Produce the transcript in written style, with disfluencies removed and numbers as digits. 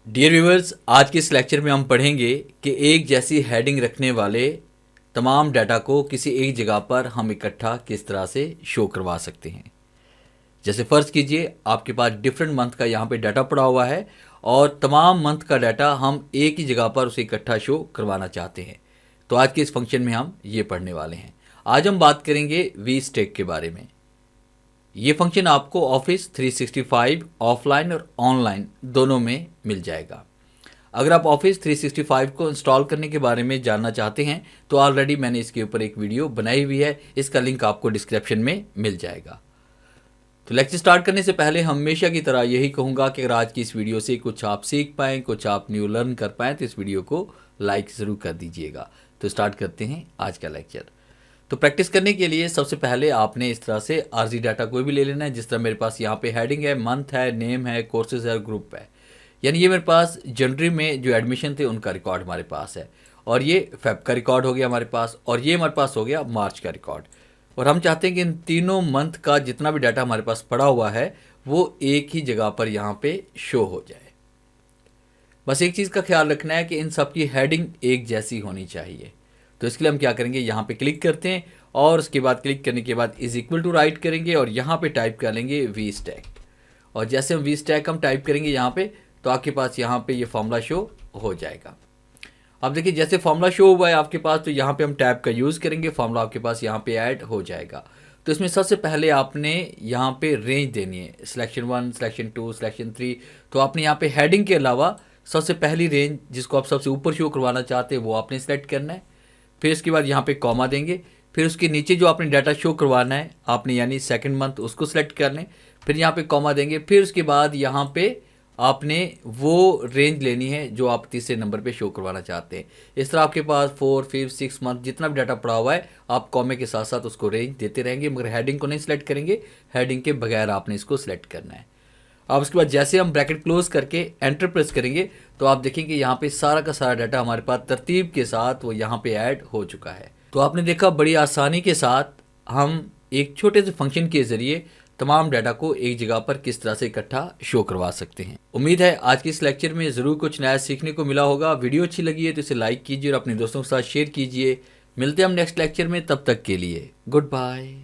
Dear viewers, आज के इस लेक्चर में हम पढ़ेंगे कि एक जैसी हेडिंग रखने वाले तमाम डाटा को किसी एक जगह पर हम इकट्ठा किस तरह से शो करवा सकते हैं। जैसे फ़र्ज़ कीजिए आपके पास डिफरेंट मंथ का यहाँ पे डाटा पड़ा हुआ है और तमाम मंथ का डाटा हम एक ही जगह पर उसे इकट्ठा शो करवाना चाहते हैं। तो आज के इस फंक्शन में हम ये पढ़ने वाले हैं। आज हम बात करेंगे वी स्टैक के बारे में। ये फंक्शन आपको ऑफिस 365 ऑफलाइन और ऑनलाइन दोनों में मिल जाएगा। अगर आप ऑफिस 365 को इंस्टॉल करने के बारे में जानना चाहते हैं तो ऑलरेडी मैंने इसके ऊपर एक वीडियो बनाई हुई है, इसका लिंक आपको डिस्क्रिप्शन में मिल जाएगा। तो लेक्चर स्टार्ट करने से पहले हमेशा की तरह यही कहूँगा कि अगर आज की इस वीडियो से कुछ आप सीख पाएँ, कुछ आप न्यू लर्न कर पाएँ तो इस वीडियो को लाइक ज़रूर कर दीजिएगा। तो स्टार्ट करते हैं आज का लेक्चर। तो प्रैक्टिस करने के लिए सबसे पहले आपने इस तरह से आरजी डाटा कोई भी ले लेना है। जिस तरह मेरे पास यहाँ पे हेडिंग है, मंथ है, नेम है, कोर्सेज है और ग्रुप है। यानी ये मेरे पास जनवरी में जो एडमिशन थे उनका रिकॉर्ड हमारे पास है और ये फेब का रिकॉर्ड हो गया हमारे पास और ये हमारे पास हो गया मार्च का रिकॉर्ड। और हम चाहते हैं कि इन तीनों मंथ का जितना भी डाटा हमारे पास पड़ा हुआ है वो एक ही जगह पर यहाँ पे शो हो जाए। बस एक चीज़ का ख्याल रखना है कि इन सब की हेडिंग एक जैसी होनी चाहिए। तो इसके लिए हम क्या करेंगे, यहाँ पे क्लिक करते हैं और उसके बाद क्लिक करने के बाद इज इक्वल टू राइट करेंगे और यहाँ पे टाइप कर लेंगे वी स्टैक। और जैसे हम वी स्टैक हम टाइप करेंगे यहाँ पे तो आपके पास यहाँ पे ये फॉर्मूला शो हो जाएगा। अब देखिए जैसे फॉर्मूला शो हुआ है आपके पास तो यहाँ पे हम टैब का यूज़ करेंगे, फॉर्मूला आपके पास यहाँ पे ऐड हो जाएगा। तो इसमें सबसे पहले आपने यहाँ पे रेंज देनी है, सिलेक्शन 1, सिलेक्शन 2, सिलेक्शन 3। तो आपने यहाँ पे हेडिंग के अलावा सबसे पहली रेंज जिसको आप सबसे ऊपर शो करवाना चाहते हैं वो आपने सेलेक्ट करना है। फिर इसके बाद यहाँ पे कॉमा देंगे, फिर उसके नीचे जो आपने डाटा शो करवाना है आपने यानी सेकंड मंथ उसको सिलेक्ट कर लें, फिर यहाँ पे कॉमा देंगे, फिर उसके बाद यहाँ पे आपने वो रेंज लेनी है जो आप तीसरे नंबर पे शो करवाना चाहते हैं। इस तरह आपके पास 4, 5, 6 मंथ जितना भी डाटा पड़ा हुआ है आप कॉमे के साथ साथ उसको रेंज देते रहेंगे, मगर हेडिंग को नहीं सिलेक्ट करेंगे, हेडिंग के बगैर आपने इसको सिलेक्ट करना है। अब उसके बाद जैसे हम ब्रैकेट क्लोज करके एंटर प्रेस करेंगे तो आप देखेंगे यहाँ पे सारा का सारा डाटा हमारे पास तरतीब के साथ वो यहाँ पे ऐड हो चुका है। तो आपने देखा बड़ी आसानी के साथ हम एक छोटे से फंक्शन के ज़रिए तमाम डाटा को एक जगह पर किस तरह से इकट्ठा शो करवा सकते हैं। उम्मीद है आज के इस लेक्चर में ज़रूर कुछ नया सीखने को मिला होगा। वीडियो अच्छी लगी है तो इसे लाइक कीजिए और अपने दोस्तों के साथ शेयर कीजिए। मिलते हैं हम नेक्स्ट लेक्चर में, तब तक के लिए गुड बाय।